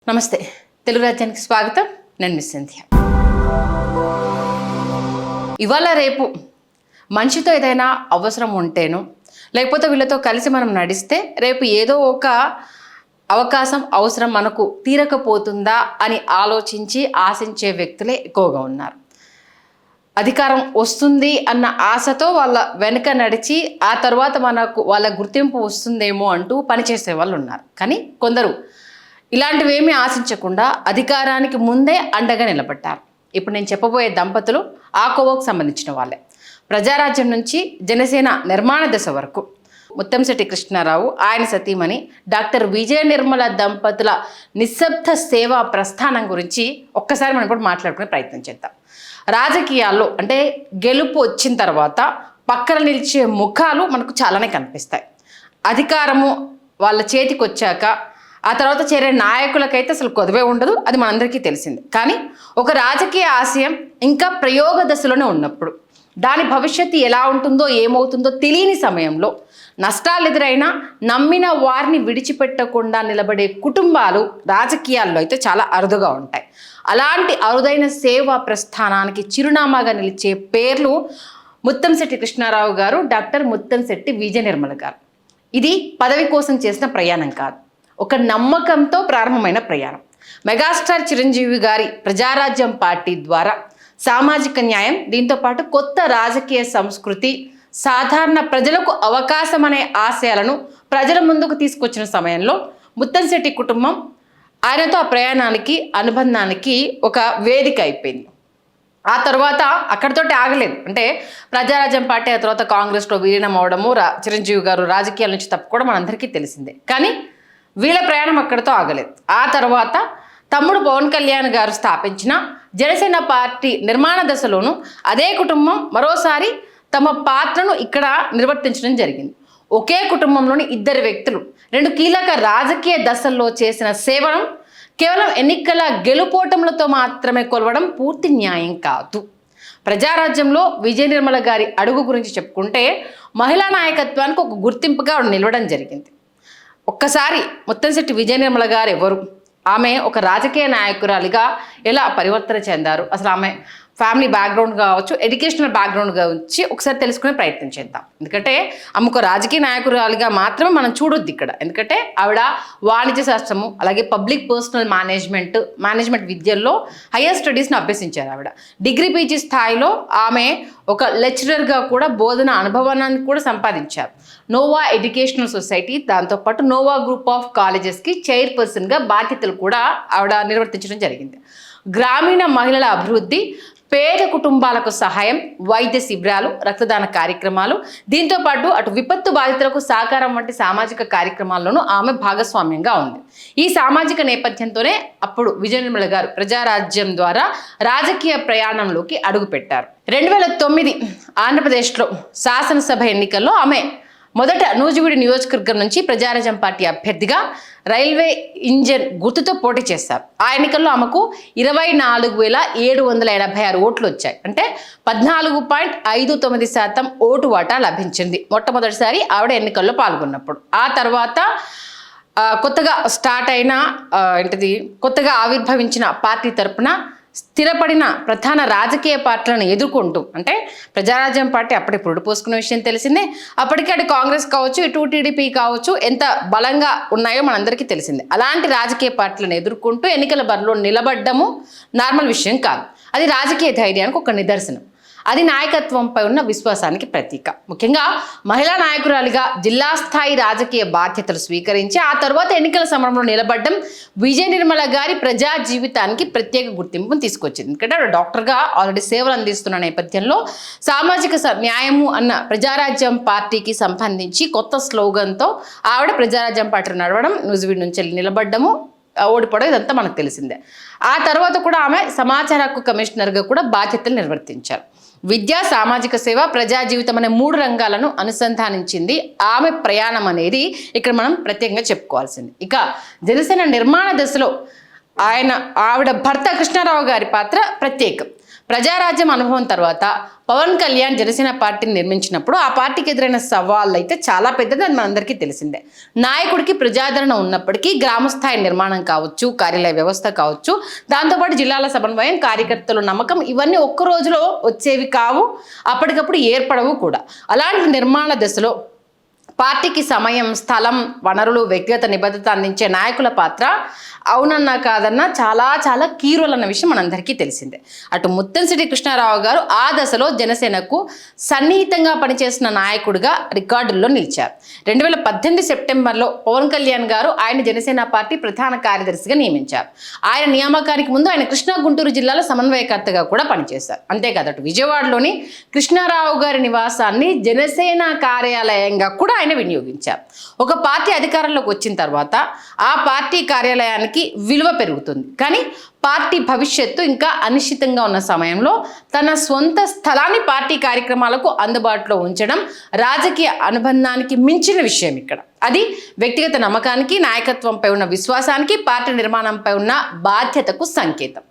నమస్తే తెలుగు రాజ్యానికి స్వాగతం. నేను మిస్ సంధ్య. ఇవాళ రేపు మనిషితో ఏదైనా అవసరం ఉంటేనో లేకపోతే వీళ్ళతో కలిసి మనం నడిస్తే రేపు ఏదో ఒక అవసరం మనకు తీరకపోతుందా అని ఆలోచించి ఆశించే వ్యక్తులే ఎక్కువగా ఉన్నారు. అధికారం వస్తుంది అన్న ఆశతో వాళ్ళ వెనుక నడిచి ఆ తర్వాత మనకు వాళ్ళ గుర్తింపు వస్తుందేమో అంటూ పనిచేసే వాళ్ళు ఉన్నారు. కానీ కొందరు ఇలాంటివేమీ ఆశించకుండా అధికారానికి ముందే అండగా నిలబడ్డారు. ఇప్పుడు నేను చెప్పబోయే దంపతులు ఆ కోవకు సంబంధించిన వాళ్ళే. ప్రజారాజ్యం నుంచి జనసేన నిర్మాణ దశ వరకు ముత్తంశెట్టి కృష్ణారావు, ఆయన సతీమణి డాక్టర్ విజయ నిర్మల దంపతుల నిశ్శబ్ద సేవా ప్రస్థానం గురించి ఒక్కసారి మనం ఇప్పుడు మాట్లాడుకునే ప్రయత్నం చేద్దాం. రాజకీయాల్లో అంటే గెలుపు వచ్చిన తర్వాత పక్కన నిలిచే ముఖాలు మనకు చాలానే కనిపిస్తాయి. అధికారము వాళ్ళ చేతికి వచ్చాక ఆ తర్వాత చేరే నాయకులకైతే అసలు కొదవే ఉండదు, అది మనందరికీ తెలిసింది. కానీ ఒక రాజకీయ ఆశయం ఇంకా ప్రయోగ దశలోనే ఉన్నప్పుడు దాని భవిష్యత్తు ఎలా ఉంటుందో ఏమవుతుందో తెలియని సమయంలో నష్టాలు ఎదురైనా నమ్మిన వారిని విడిచిపెట్టకుండా నిలబడే కుటుంబాలు రాజకీయాల్లో అయితే చాలా అరుదుగా ఉంటాయి. అలాంటి అరుదైన సేవా ప్రస్థానానికి చిరునామాగా నిలిచే పేర్లు ముత్తంశెట్టి కృష్ణారావు గారు, డాక్టర్ ముత్తంశెట్టి విజయ నిర్మల గారు. ఇది పదవి కోసం చేసిన ప్రయాణం కాదు, ఒక నమ్మకంతో ప్రారంభమైన ప్రయాణం. మెగాస్టార్ చిరంజీవి గారి ప్రజారాజ్యం పార్టీ ద్వారా సామాజిక న్యాయం, దీంతోపాటు కొత్త రాజకీయ సంస్కృతి, సాధారణ ప్రజలకు అవకాశం అనే ఆశయాలను ప్రజల ముందుకు తీసుకొచ్చిన సమయంలో ముత్తంశెట్టి కుటుంబం ఆయనతో ఆ ప్రయాణానికి అనుబంధానికి ఒక వేదిక అయిపోయింది. ఆ తర్వాత అక్కడితోటి ఆగలేదు. అంటే ప్రజారాజ్యం పార్టీ ఆ తర్వాత కాంగ్రెస్లో విలీనం అవడము, చిరంజీవి గారు రాజకీయాల నుంచి తప్పుకోవడం మనందరికీ తెలిసిందే. కానీ వీళ్ళ ప్రయాణం అక్కడితో ఆగలేదు. ఆ తర్వాత తమ్ముడు పవన్ కళ్యాణ్ గారు స్థాపించిన జనసేన పార్టీ నిర్మాణ దశలోనూ అదే కుటుంబం మరోసారి తమ పాత్రను ఇక్కడ నిర్వర్తించడం జరిగింది. ఒకే కుటుంబంలోని ఇద్దరు వ్యక్తులు రెండు కీలక రాజకీయ దశల్లో చేసిన సేవను కేవలం ఎన్నికల గెలుపోటములతో మాత్రమే కొలవడం పూర్తి న్యాయం కాదు. ప్రజారాజ్యంలో విజయ నిర్మల గారి అడుగు గురించి చెప్పుకుంటే మహిళా నాయకత్వానికి ఒక గుర్తింపుగా నిలవడం జరిగింది. ఒక్కసారి ముత్తంశెట్టి విజయ నిర్మల గారు ఎవరు, ఆమె ఒక రాజకీయ నాయకురాలిగా ఎలా పరివర్తన చెందారు, అసలు ఆమె ఫ్యామిలీ బ్యాక్గ్రౌండ్ కావచ్చు, ఎడ్యుకేషనల్ బ్యాక్గ్రౌండ్ కావచ్చు, ఒకసారి తెలుసుకునే ప్రయత్నం చేద్దాం. ఎందుకంటే ఆమె ఒక రాజకీయ నాయకురాలిగా మాత్రమే మనం చూడొద్దు ఇక్కడ. ఎందుకంటే ఆవిడ వాణిజ్య శాస్త్రము అలాగే పబ్లిక్ పర్సనల్ మేనేజ్మెంట్ విద్యల్లో హయ్యర్ స్టడీస్ని అభ్యసించారు. ఆవిడ డిగ్రీ పీజీ స్థాయిలో ఆమె ఒక లెక్చరర్గా కూడా బోధన అనుభవాన్ని కూడా సంపాదించారు. నోవా ఎడ్యుకేషనల్ సొసైటీ, దాంతోపాటు నోవా గ్రూప్ ఆఫ్ కాలేజెస్కి చైర్పర్సన్గా బాధ్యతలు కూడా ఆవిడ నిర్వర్తించడం జరిగింది. గ్రామీణ మహిళల అభివృద్ధి, పేద కుటుంబాలకు సహాయం, వైద్య శిబిరాలు, రక్తదాన కార్యక్రమాలు, దీంతోపాటు అటు విపత్తు బాధితులకు సహకారం వంటి సామాజిక కార్యక్రమాల్లోనూ ఆమె భాగస్వామ్యంగా ఉంది. ఈ సామాజిక నేపథ్యంతోనే అప్పుడు విజయ నిర్మల గారు ప్రజారాజ్యం ద్వారా రాజకీయ ప్రయాణంలోకి అడుగుపెట్టారు. 2009 ఆంధ్రప్రదేశ్లో శాసనసభ ఎన్నికల్లో ఆమె మొదట నూజివీడు నియోజకవర్గం నుంచి ప్రజారాజ్యం పార్టీ అభ్యర్థిగా రైల్వే ఇంజన్ గుర్తుతో పోటీ చేశారు. ఆ ఎన్నికల్లో ఆమెకు 24,786 ఓట్లు వచ్చాయి. అంటే 14.59% ఓటు వాటా లభించింది మొట్టమొదటిసారి ఆవిడ ఎన్నికల్లో పాల్గొన్నప్పుడు. ఆ తర్వాత కొత్తగా ఆవిర్భవించిన పార్టీ తరపున స్థిరపడిన ప్రధాన రాజకీయ పార్టీలను ఎదుర్కొంటూ, అంటే ప్రజారాజ్యం పార్టీ అప్పటి పురుడు పోసుకున్న విషయం తెలిసిందే. అప్పటికే అటు కాంగ్రెస్ కావచ్చు, ఇటు టీడీపీ కావచ్చు ఎంత బలంగా ఉన్నాయో మనందరికీ తెలిసిందే. అలాంటి రాజకీయ పార్టీలను ఎదుర్కొంటూ ఎన్నికల బరిలో నిలబడ్డము నార్మల్ విషయం కాదు. అది రాజకీయ ధైర్యానికి ఒక నిదర్శనం. అది నాయకత్వంపై ఉన్న విశ్వాసానికి ప్రతీక. ముఖ్యంగా మహిళా నాయకురాలిగా జిల్లా స్థాయి రాజకీయ బాధ్యతలు స్వీకరించి ఆ తర్వాత ఎన్నికల సమరంలో నిలబడ్డం విజయ నిర్మల గారి ప్రజా జీవితానికి ప్రత్యేక గుర్తింపును తీసుకొచ్చింది. ఎందుకంటే ఆవిడ డాక్టర్గా ఆల్రెడీ సేవలు అందిస్తున్న నేపథ్యంలో సామాజిక న్యాయము అన్న ప్రజారాజ్యం పార్టీకి సంబంధించి కొత్త స్లోగన్తో ఆవిడ ప్రజారాజ్యం పార్టీ నడవడం, నూజివీడు నుంచి నిలబడ్డము, ఓడిపోవడం ఇదంతా మనకు తెలిసిందే. ఆ తర్వాత కూడా ఆమె సమాచార హక్కు కమిషనర్గా కూడా బాధ్యతలు నిర్వర్తించారు. విద్య, సామాజిక సేవ, ప్రజా జీవితం అనే 3 రంగాలను అనుసంధానించింది ఆమె ప్రయాణం అనేది ఇక్కడ మనం ప్రత్యేకంగా చెప్పుకోవాల్సింది. ఇక జనసేన నిర్మాణ దశలో ఆవిడ భర్త కృష్ణారావు గారి పాత్ర ప్రత్యేకం. ప్రజారాజ్యం అనుభవం తర్వాత పవన్ కళ్యాణ్ జనసేన పార్టీని నిర్మించినప్పుడు ఆ పార్టీకి ఎదురైన సవాళ్ళు అయితే చాలా పెద్దది, అది మనందరికీ తెలిసిందే. నాయకుడికి ప్రజాదరణ ఉన్నప్పటికీ గ్రామస్థాయి నిర్మాణం కావచ్చు, కార్యాలయ వ్యవస్థ కావచ్చు, దాంతోపాటు జిల్లాల సమన్వయం, కార్యకర్తలు నమ్మకం, ఇవన్నీ ఒక్క రోజులో వచ్చేవి కావు, అప్పటికప్పుడు ఏర్పడవు కూడా. అలాంటి నిర్మాణ దశలో పార్టీకి సమయం, స్థలం, వనరులు, వ్యక్తిగత నిబద్ధత అందించే నాయకుల పాత్ర అవునన్నా కాదన్నా చాలా చాలా కీరోల్ అన్న విషయం మనందరికీ తెలిసిందే. అటు ముత్తంశెట్టి కృష్ణారావు గారు ఆ దశలో జనసేనకు సన్నిహితంగా పనిచేసిన నాయకుడిగా రికార్డుల్లో నిలిచారు. 2018 సెప్టెంబర్లో పవన్ కళ్యాణ్ గారు ఆయన జనసేన పార్టీ ప్రధాన కార్యదర్శిగా నియమించారు. ఆయన నియామకానికి ముందు ఆయన కృష్ణా, గుంటూరు జిల్లాల సమన్వయకర్తగా కూడా పనిచేశారు. అంతేకాదు అటు విజయవాడలోని కృష్ణారావు గారి నివాసాన్ని జనసేన కార్యాలయంగా కూడా ఆయన వినియోగించారు. ఒక పార్టీ అధికారంలోకి వచ్చిన తర్వాత ఆ పార్టీ కార్యాలయానికి విలువ పెరుగుతుంది, కానీ పార్టీ భవిష్యత్తు ఇంకా అనిశ్చితంగా ఉన్న సమయంలో తన సొంత స్థలాన్ని పార్టీ కార్యక్రమాలకు అందుబాటులో ఉంచడం రాజకీయ అనుబంధానికి మించిన విషయం ఇక్కడ. అది వ్యక్తిగత నమ్మకానికి, నాయకత్వంపై ఉన్న విశ్వాసానికి, పార్టీ నిర్మాణంపై ఉన్న బాధ్యతకు సంకేతం.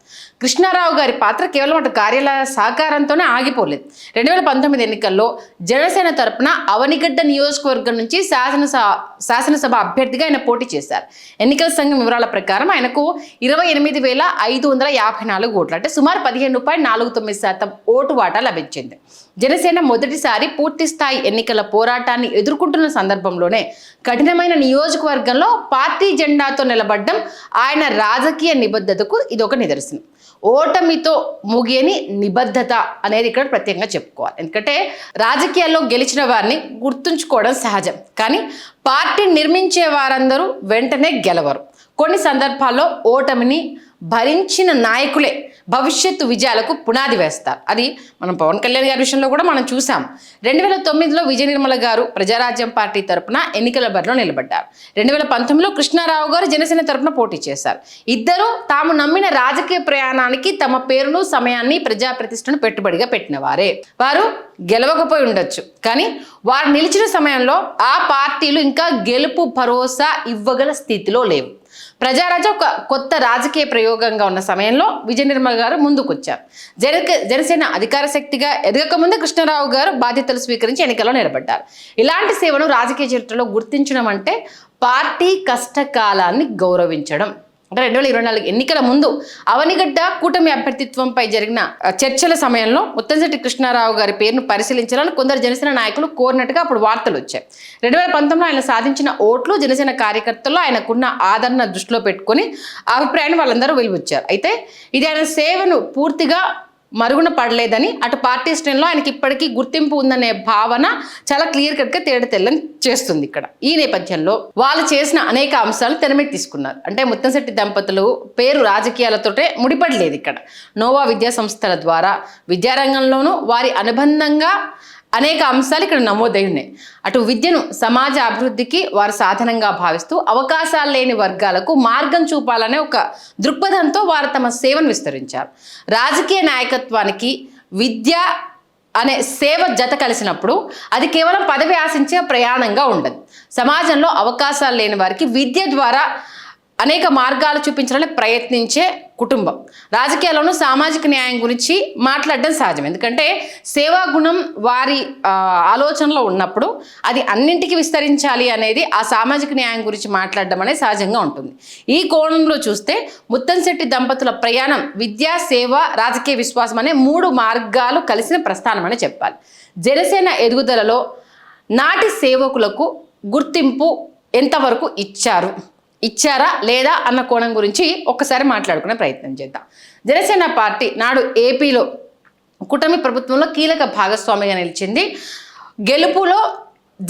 కృష్ణారావు గారి పాత్ర కేవలం అటు కార్యాలయ సహకారంతోనే ఆగిపోలేదు. 2019 ఎన్నికల్లో జనసేన తరపున అవనిగడ్డ నియోజకవర్గం నుంచి శాసనసభ అభ్యర్థిగా ఆయన పోటీ చేశారు. ఎన్నికల సంఘం వివరాల ప్రకారం ఆయనకు 28,554 ఓట్లు, అంటే సుమారు 15.49% ఓటు వాటా లభించింది. జనసేన మొదటిసారి పూర్తి స్థాయి ఎన్నికల పోరాటాన్ని ఎదుర్కొంటున్న సందర్భంలోనే కఠినమైన నియోజకవర్గంలో పార్టీ జెండాతో నిలబడ్డం ఆయన రాజకీయ నిబద్ధతకు ఇదొక నిదర్శనం. ఓటమితో ముగియని నిబద్ధత అనేది ఇక్కడ ప్రత్యేకంగా చెప్పుకోవాలి. ఎందుకంటే రాజకీయాల్లో గెలిచిన వారిని గుర్తుంచుకోవడం సహజం, కానీ పార్టీ నిర్మించే వారందరూ వెంటనే గెలవరు. కొన్ని సందర్భాల్లో ఓటమిని భరించిన నాయకులే భవిష్యత్తు విజయాలకు పునాది వేస్తారు. అది మనం పవన్ కళ్యాణ్ గారి విషయంలో కూడా మనం చూసాం. 2009లో విజయ నిర్మల గారు ప్రజారాజ్యం పార్టీ తరపున ఎన్నికల బరిలో నిలబడ్డారు. 2019లో కృష్ణారావు గారు జనసేన తరపున పోటీ చేశారు. ఇద్దరు తాము నమ్మిన రాజకీయ ప్రయాణానికి తమ పేరును, సమయాన్ని, ప్రజాప్రతిష్టను పెట్టుబడిగా పెట్టిన వారే. వారు గెలవకపోయి ఉండొచ్చు, కానీ వారు నిలిచిన సమయంలో ఆ పార్టీలు ఇంకా గెలుపు భరోసా ఇవ్వగల స్థితిలో లేవు. ప్రజారాజ్యం ఒక కొత్త రాజకీయ ప్రయోగంగా ఉన్న సమయంలో విజయ నిర్మల్ గారు ముందుకొచ్చారు. జనసేన అధికార శక్తిగా ఎదగకముందే కృష్ణారావు గారు బాధ్యతలు స్వీకరించి ఎన్నికల్లో నిలబడ్డారు. ఇలాంటి సేవను రాజకీయ చరిత్రలో గుర్తించడం అంటే పార్టీ కష్టకాలాన్ని గౌరవించడం. అంటే 2024 ఎన్నికల ముందు అవనిగడ్డ కూటమి అభ్యర్థిత్వంపై జరిగిన చర్చల సమయంలో ముత్తంశెట్టి కృష్ణారావు గారి పేరును పరిశీలించాలని కొందరు జనసేన నాయకులు కోరినట్టుగా అప్పుడు వార్తలు వచ్చాయి. 2019లో ఆయన సాధించిన ఓట్లు, జనసేన కార్యకర్తల్లో ఆయనకున్న ఆదరణ దృష్టిలో పెట్టుకొని ఆ అభిప్రాయాన్ని వాళ్ళందరూ వెలువచ్చారు. అయితే ఇది ఆయన సేవను పూర్తిగా మరుగున పడలేదని, అటు పార్టీ శ్రేణిలో ఆయనకి ఇప్పటికీ గుర్తింపు ఉందనే భావన చాలా క్లియర్ కట్గా తేడతెల్లని చేస్తుంది ఇక్కడ. ఈ నేపథ్యంలో వాళ్ళు చేసిన అనేక అంశాలు తెరమీద తీసుకున్నారు. అంటే ముత్తంశెట్టి దంపతులు పేరు రాజకీయాలతోటే ముడిపడలేదు. ఇక్కడ నోవా విద్యా సంస్థల ద్వారా విద్యారంగంలోనూ వారి అనుబంధంగా అనేక అంశాలు ఇక్కడ నమోదై ఉన్నాయి. అటు విద్యను సమాజ అభివృద్ధికి వారు సాధనంగా భావిస్తూ అవకాశాలు లేని వర్గాలకు మార్గం చూపాలనే ఒక దృక్పథంతో వారు తమ సేవను విస్తరించారు. రాజకీయ నాయకత్వానికి విద్య అనే సేవ జత కలిసినప్పుడు అది కేవలం పదవి ఆశించే ప్రయాణంగా ఉండదు. సమాజంలో అవకాశాలు లేని వారికి విద్య ద్వారా అనేక మార్గాలు చూపించడానికి ప్రయత్నించే కుటుంబం. రాజకీయాల్లోనూ సామాజిక న్యాయం గురించి మాట్లాడడం సహజం, ఎందుకంటే సేవా గుణం వారి ఆలోచనలో ఉన్నప్పుడు అది అన్నింటికి విస్తరించాలి అనేది, ఆ సామాజిక న్యాయం గురించి మాట్లాడడం అనేది సహజంగా ఉంటుంది. ఈ కోణంలో చూస్తే ముత్తంశెట్టి దంపతుల ప్రయాణం విద్యా, సేవ, రాజకీయ విశ్వాసం అనే 3 మార్గాలు కలిసిన ప్రస్థానం అని చెప్పాలి. జనసేన ఎదుగుదలలో నాటి సేవకులకు గుర్తింపు ఎంతవరకు ఇచ్చారా లేదా అన్న కోణం గురించి ఒక్కసారి మాట్లాడుకునే ప్రయత్నం చేద్దాం. జనసేన పార్టీ నాడు ఏపీలో కూటమి ప్రభుత్వంలో కీలక భాగస్వామిగా నిలిచింది. గెలుపులో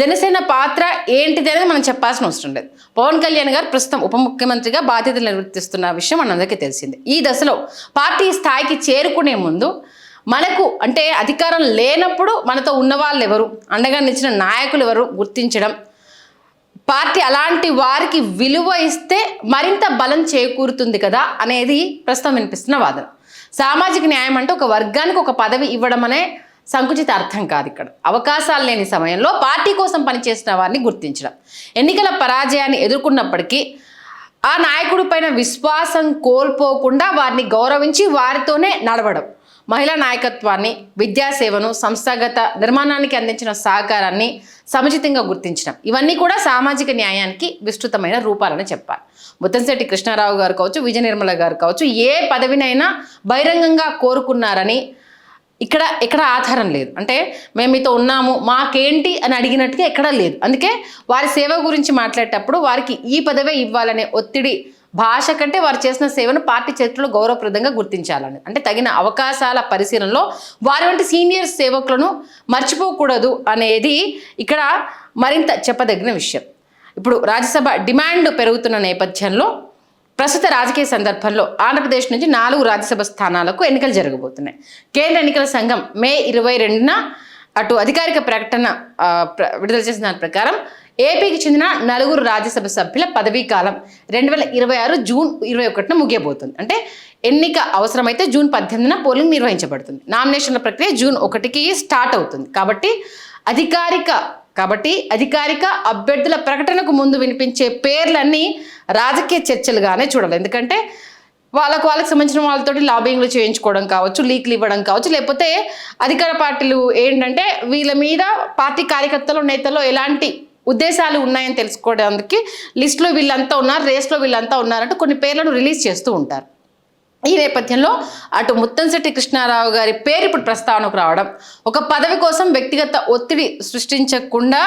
జనసేన పాత్ర ఏంటిది అనేది మనం చెప్పాల్సిన అవసరం లేదు. పవన్ కళ్యాణ్ గారు ప్రస్తుతం ఉప ముఖ్యమంత్రిగా బాధ్యతలు నిర్వర్తిస్తున్న విషయం మనందరికీ తెలిసిందే. ఈ దశలో పార్టీ స్థాయికి చేరుకునే ముందు మనకు అంటే అధికారం లేనప్పుడు మనతో ఉన్న వాళ్ళు ఎవరు, అండగా నిలిచిన నాయకులు ఎవరు గుర్తించడం, పార్టీ అలాంటి వారికి విలువ ఇస్తే మరింత బలం చేకూరుతుంది కదా అనేది ప్రస్తుతం వినిపిస్తున్న వాదన. సామాజిక న్యాయం అంటే ఒక వర్గానికి ఒక పదవి ఇవ్వడం అనే సంకుచిత అర్థం కాదు. ఇక్కడ అవకాశాలు లేని సమయంలో పార్టీ కోసం పనిచేసిన వారిని గుర్తించడం, ఎన్నికల పరాజయాన్ని ఎదుర్కొన్నప్పటికీ ఆ నాయకుడి పైన విశ్వాసం కోల్పోకుండా వారిని గౌరవించి వారితోనే నడవడం, మహిళా నాయకత్వాన్ని, విద్యాసేవను, సంస్థాగత నిర్మాణానికి అందించిన సహకారాన్ని సముచితంగా గుర్తించడం, ఇవన్నీ కూడా సామాజిక న్యాయానికి విస్తృతమైన రూపాలని చెప్పాలి. ముత్తంశెట్టి కృష్ణారావు గారు కావచ్చు, విజయ నిర్మల గారు కావచ్చు, ఏ పదవినైనా బహిరంగంగా కోరుకున్నారని ఎక్కడ ఆధారం లేదు. అంటే మేము మీతో ఉన్నాము, మాకేంటి అని అడిగినట్టుగా ఎక్కడా లేదు. అందుకే వారి సేవ గురించి మాట్లాడేటప్పుడు వారికి ఈ పదవే ఇవ్వాలనే ఒత్తిడి, భాష కంటే వారు చేసిన సేవను పార్టీ చరిత్రలో గౌరవప్రదంగా గుర్తించాలని, అంటే తగిన అవకాశాల పరిశీలనలో వారి వంటి సీనియర్ సేవకులను మర్చిపోకూడదు అనేది ఇక్కడ మరింత చెప్పదగిన విషయం. ఇప్పుడు రాజ్యసభ డిమాండ్ పెరుగుతున్న నేపథ్యంలో ప్రస్తుత రాజకీయ సందర్భంలో ఆంధ్రప్రదేశ్ నుంచి 4 రాజ్యసభ స్థానాలకు ఎన్నికలు జరగబోతున్నాయి. కేంద్ర ఎన్నికల సంఘం మే 22న అటు అధికారిక ప్రకటన విడుదల చేసిన దాని ప్రకారం ఏపీకి చెందిన 4 రాజ్యసభ సభ్యుల పదవీ కాలం 2026 జూన్ 21న ముగియబోతుంది. అంటే ఎన్నిక అవసరమైతే జూన్ 18న పోలింగ్ నిర్వహించబడుతుంది. నామినేషన్ల ప్రక్రియ జూన్ 1కి స్టార్ట్ అవుతుంది. కాబట్టి అధికారిక అభ్యర్థుల ప్రకటనకు ముందు వినిపించే పేర్లన్నీ రాజకీయ చర్చలుగానే చూడాలి. ఎందుకంటే వాళ్ళకు సంబంధించిన వాళ్ళతో లాబింగ్లు చేయించుకోవడం కావచ్చు, లీక్లు ఇవ్వడం కావచ్చు, లేకపోతే అధికార పార్టీలు ఏంటంటే వీళ్ళ మీద పార్టీ కార్యకర్తలు, నేతల్లో ఎలాంటి ఉద్దేశాలు ఉన్నాయని తెలుసుకోవడానికి లిస్టులో వీళ్ళంతా ఉన్నారు, రేస్లో వీళ్ళంతా ఉన్నారంటూ కొన్ని పేర్లను రిలీజ్ చేస్తూ ఉంటారు. ఈ నేపథ్యంలో అటు ముత్తంశెట్టి కృష్ణారావు గారి పేరు ఇప్పుడు ప్రస్తావనకు రావడం, ఒక పదవి కోసం వ్యక్తిగత ఒత్తిడి సృష్టించకుండా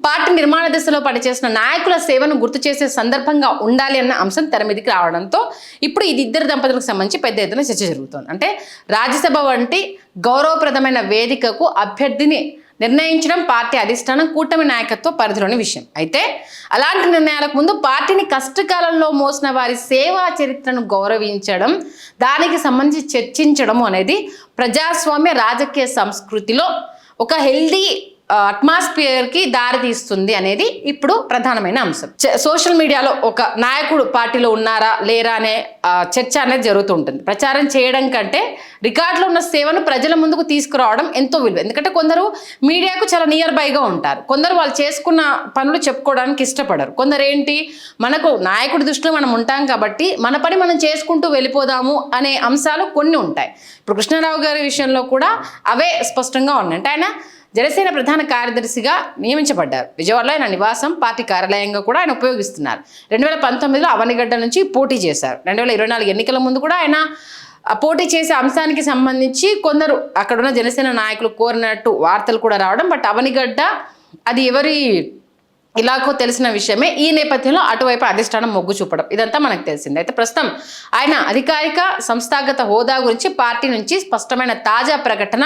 పార్టీ నిర్మాణ దశలో పనిచేసిన నాయకుల సేవను గుర్తు చేసే సందర్భంగా ఉండాలి అన్న అంశం తెర మీదకి రావడంతో ఇప్పుడు ఇది ఇద్దరు దంపతులకు సంబంధించి పెద్ద ఎత్తున చర్చ జరుగుతోంది. అంటే రాజ్యసభ వంటి గౌరవప్రదమైన వేదికకు అభ్యర్థిని నిర్ణయించడం పార్టీ అధిష్టానం, కూటమి నాయకత్వ పరిధిలోని విషయం. అయితే అలాంటి నిర్ణయాలకు ముందు పార్టీని కష్టకాలంలో మోసిన వారి సేవా చరిత్రను గౌరవించడం, దానికి సంబంధించి చర్చించడం అనేది ప్రజాస్వామ్య రాజకీయ సంస్కృతిలో ఒక హెల్దీ అట్మాస్ఫియర్కి దారి తీస్తుంది అనేది ఇప్పుడు ప్రధానమైన అంశం. సోషల్ మీడియాలో ఒక నాయకుడు పార్టీలో ఉన్నారా లేరా అనే చర్చ అనేది జరుగుతూ ఉంటుంది. ప్రచారం చేయడం కంటే రికార్డులో ఉన్న సేవను ప్రజల ముందుకు తీసుకురావడం ఎంతో విలువ. ఎందుకంటే కొందరు మీడియాకు చాలా నియర్ బైగా ఉంటారు, కొందరు వాళ్ళు చేసుకున్న పనులు చెప్పుకోవడానికి ఇష్టపడరు, కొందరు ఏంటి మనకు నాయకుడి దృష్టిలో మనం ఉంటాం కాబట్టి మన పని మనం చేసుకుంటూ వెళ్ళిపోదాము అనే అంశాలు కొన్ని ఉంటాయి. ఇప్పుడు కృష్ణారావు గారి విషయంలో కూడా అవే స్పష్టంగా ఉన్నాయి. అంటే ఆయన జనసేన ప్రధాన కార్యదర్శిగా నియమించబడ్డారు. విజయవాడలో ఆయన నివాసం, పార్టీ కార్యాలయంగా కూడా ఆయన ఉపయోగిస్తున్నారు. 2019లో అవనిగడ్డ నుంచి పోటీ చేశారు. 2024 ఎన్నికల ముందు కూడా ఆయన పోటీ చేసే అంశానికి సంబంధించి కొందరు అక్కడున్న జనసేన నాయకులు కోరినట్టు వార్తలు కూడా రావడం, బట్ అవనిగడ్డ అది ఎవరి ఇలాగో తెలిసిన విషయమే. ఈ నేపథ్యంలో అటువైపు అధిష్టానం మొగ్గు చూపడం ఇదంతా మనకు తెలిసింది. అయితే ప్రస్తుతం ఆయన అధికారిక సంస్థాగత హోదా గురించి పార్టీ నుంచి స్పష్టమైన తాజా ప్రకటన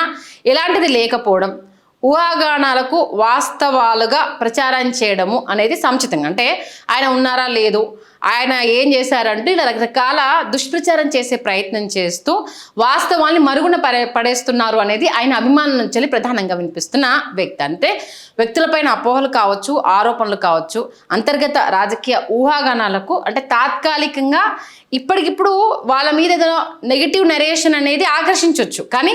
ఎలాంటిది లేకపోవడం, ఊహాగానాలకు వాస్తవాలుగా ప్రచారం చేయడము అనేది సముచితంగా. అంటే ఆయన ఉన్నారా లేదు, ఆయన ఏం చేశారంటే ఇలా రకరకాల దుష్ప్రచారం చేసే ప్రయత్నం చేస్తూ వాస్తవాన్ని మరుగున పడేస్తున్నారు అనేది ఆయన అభిమానుల నుంచి ప్రధానంగా వినిపిస్తున్న వ్యక్తి. అంటే వ్యక్తులపైన అపోహలు కావచ్చు, ఆరోపణలు కావచ్చు, అంతర్గత రాజకీయ ఊహాగానాలకు అంటే తాత్కాలికంగా ఇప్పటికిప్పుడు వాళ్ళ మీద ఏదో నెగిటివ్ నరేషన్ అనేది ఆకర్షించవచ్చు, కానీ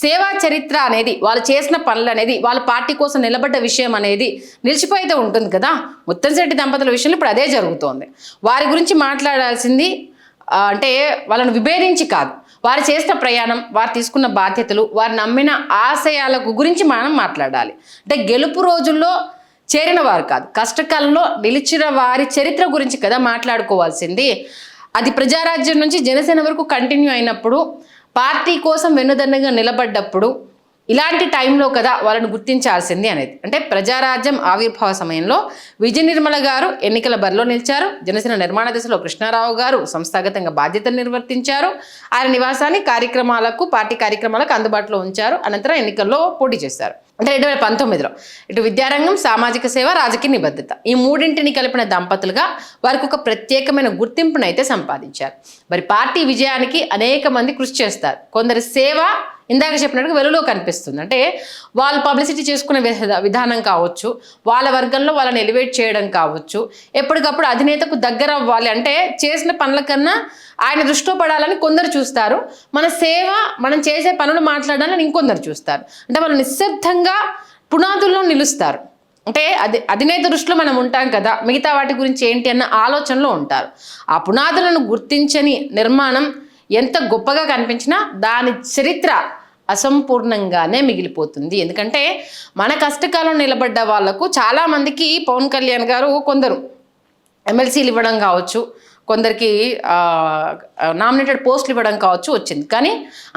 సేవా చరిత్ర అనేది, వాళ్ళు చేసిన పనులు అనేది, వాళ్ళ పార్టీ కోసం నిలబడ్డ విషయం అనేది నిలిచిపోయితే ఉంటుంది కదా. ముత్తంశెట్టి దంపతుల విషయంలో ఇప్పుడు అదే జరుగుతోంది. వారి గురించి మాట్లాడాల్సింది అంటే వాళ్ళను విభేదించి కాదు, వారు చేసిన ప్రయాణం, వారు తీసుకున్న బాధ్యతలు, వారు నమ్మిన ఆశయాల గురించి మనం మాట్లాడాలి. అంటే గెలుపు రోజుల్లో చేరిన వారు కాదు, కష్టకాలంలో నిలిచిన వారి చరిత్ర గురించి కదా మాట్లాడుకోవాల్సింది. అది ప్రజారాజ్యం నుంచి జనసేన వరకు కంటిన్యూ అయినప్పుడు, పార్టీ కోసం వెన్నుదన్నుగా నిలబడ్డప్పుడు ఇలాంటి టైంలో కదా వాళ్ళని గుర్తించాల్సింది అనేది. అంటే ప్రజారాజ్యం ఆవిర్భావ సమయంలో విజయ నిర్మల గారు ఎన్నికల బరిలో నిలిచారు. జనసేన నిర్మాణ దశలో కృష్ణారావు గారు సంస్థాగతంగా బాధ్యతలు నిర్వర్తించారు. ఆయన నివాసాన్ని పార్టీ కార్యక్రమాలకు అందుబాటులో ఉంచారు. అనంతరం ఎన్నికల్లో పోటీ చేశారు. అంటే 2019లో ఇటు విద్యారంగం, సామాజిక సేవ, రాజకీయ నిబద్ధత ఈ మూడింటిని కలిపిన దంపతులుగా వారికి ఒక ప్రత్యేకమైన గుర్తింపునైతే సంపాదించారు. మరి పార్టీ విజయానికి అనేక మంది కృషి చేస్తారు. కొందరి సేవ ఇందాక చెప్పినట్టుగా వెలుగులో కనిపిస్తుంది. అంటే వాళ్ళు పబ్లిసిటీ చేసుకునే విధానం కావచ్చు, వాళ్ళ వర్గంలో వాళ్ళని ఎలివేట్ చేయడం కావచ్చు, ఎప్పటికప్పుడు అధినేతకు దగ్గర అవ్వాలి అంటే చేసిన పనుల కన్నా ఆయన దృష్టిలో పడాలని కొందరు చూస్తారు. మన సేవ, మనం చేసే పనులు మాట్లాడాలని ఇంకొందరు చూస్తారు. అంటే వాళ్ళు నిశ్శబ్దంగా పునాదుల్లో నిలుస్తారు. అంటే అధినేత దృష్టిలో మనం ఉంటాం కదా, మిగతా వాటి గురించి ఏంటి అన్న ఆలోచనలో ఉంటారు. ఆ పునాదులను గుర్తించని నిర్మాణం ఎంత గొప్పగా కనిపించినా దాని చరిత్ర అసంపూర్ణంగానే మిగిలిపోతుంది. ఎందుకంటే మన కష్టకాలం నిలబడ్డ వాళ్లకు చాలామందికి పవన్ కళ్యాణ్ గారు కొందరు ఎమ్మెల్సీలు ఇవ్వడం కావచ్చు, కొందరికి నామినేటెడ్ పోస్టులు ఇవ్వడం కావచ్చు వచ్చింది. కానీ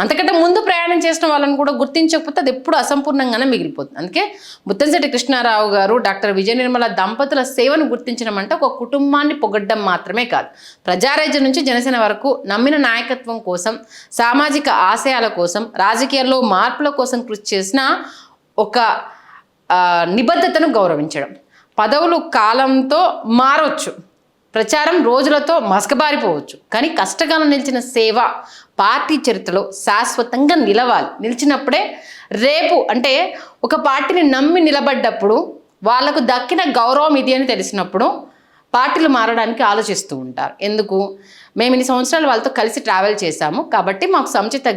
అంతకంటే ముందు ప్రయాణం చేసిన వాళ్ళని కూడా గుర్తించకపోతే అది ఎప్పుడు అసంపూర్ణంగానే మిగిలిపోతుంది. అందుకే ముత్తంశెట్టి కృష్ణారావు గారు, డాక్టర్ విజయ నిర్మల దంపతుల సేవను గుర్తించడం అంటే ఒక కుటుంబాన్ని పొగడ్డం మాత్రమే కాదు, ప్రజారాజ్యం నుంచి జనసేన వరకు నమ్మిన నాయకత్వం కోసం, సామాజిక ఆశయాల కోసం, రాజకీయాల్లో మార్పుల కోసం కృషి చేసిన ఒక నిబద్ధతను గౌరవించడం. పదవులు కాలంతో మారవచ్చు, ప్రచారం రోజులతో మసకబారిపోవచ్చు, కానీ కష్టకాలం నిలిచిన సేవ పార్టీ చరిత్రలో శాశ్వతంగా నిలవాలి. నిలిచినప్పుడే రేపు అంటే ఒక పార్టీని నమ్మి నిలబడ్డప్పుడు వాళ్లకు దక్కిన గౌరవం ఇది అని తెలిసినప్పుడు పార్టీలు మారడానికి ఆలోచిస్తూ ఉంటారు. ఎందుకు? మేము ఇన్ని సంవత్సరాలు వాళ్ళతో కలిసి ట్రావెల్ చేశాము కాబట్టి మాకు సముచిత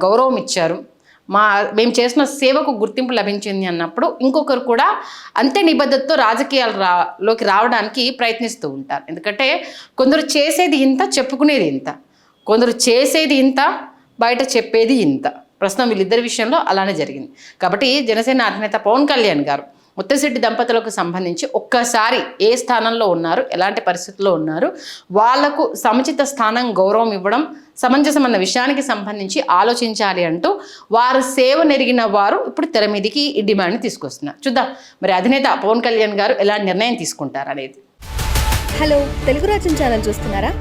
గౌరవం ఇచ్చారు, మేము చేసిన సేవకు గుర్తింపు లభించింది అన్నప్పుడు ఇంకొకరు కూడా అంతే నిబద్ధతతో రాజకీయాలలోకి రావడానికి ప్రయత్నిస్తూ ఉంటారు. ఎందుకంటే కొందరు చేసేది ఇంత, చెప్పుకునేది ఇంత, కొందరు చేసేది ఇంత, బయట చెప్పేది ఇంత. ప్రస్తుతం వీళ్ళిద్దరి విషయంలో అలానే జరిగింది. కాబట్టి జనసేన అధినేత పవన్ కళ్యాణ్ గారు ముత్తంశెట్టి దంపతులకు సంబంధించి ఒక్కసారి ఏ స్థానంలో ఉన్నారు, ఎలాంటి పరిస్థితుల్లో ఉన్నారు, వాళ్లకు సముచిత స్థానం, గౌరవం ఇవ్వడం సమంజసమన్న విషయానికి సంబంధించి ఆలోచించాలి అంటూ వారు సేవ నెరిగిన వారు ఇప్పుడు తెర మీదకి ఈ డిమాండ్ని తీసుకొస్తున్నారు. చూద్దాం మరి అధినేత పవన్ కళ్యాణ్ గారు ఎలాంటి నిర్ణయం తీసుకుంటారు అనేది. హలో, తెలుగు రాజ్యం ఛానల్ చూస్తున్నారా?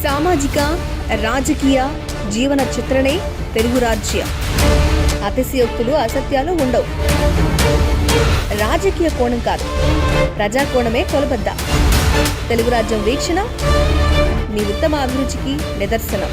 సామాజిక, రాజకీయ, జీవన చిత్రణే తెలుగు రాజ్యం. అతిశయోక్తులు, అసత్యాలు ఉండవు. రాజకీయ కోణం కాదు, ప్రజా కోణమే కొలబద్ద. తెలుగు రాజ్యం వీక్షణ మీ ఉత్తమ అభిరుచికి నిదర్శనం.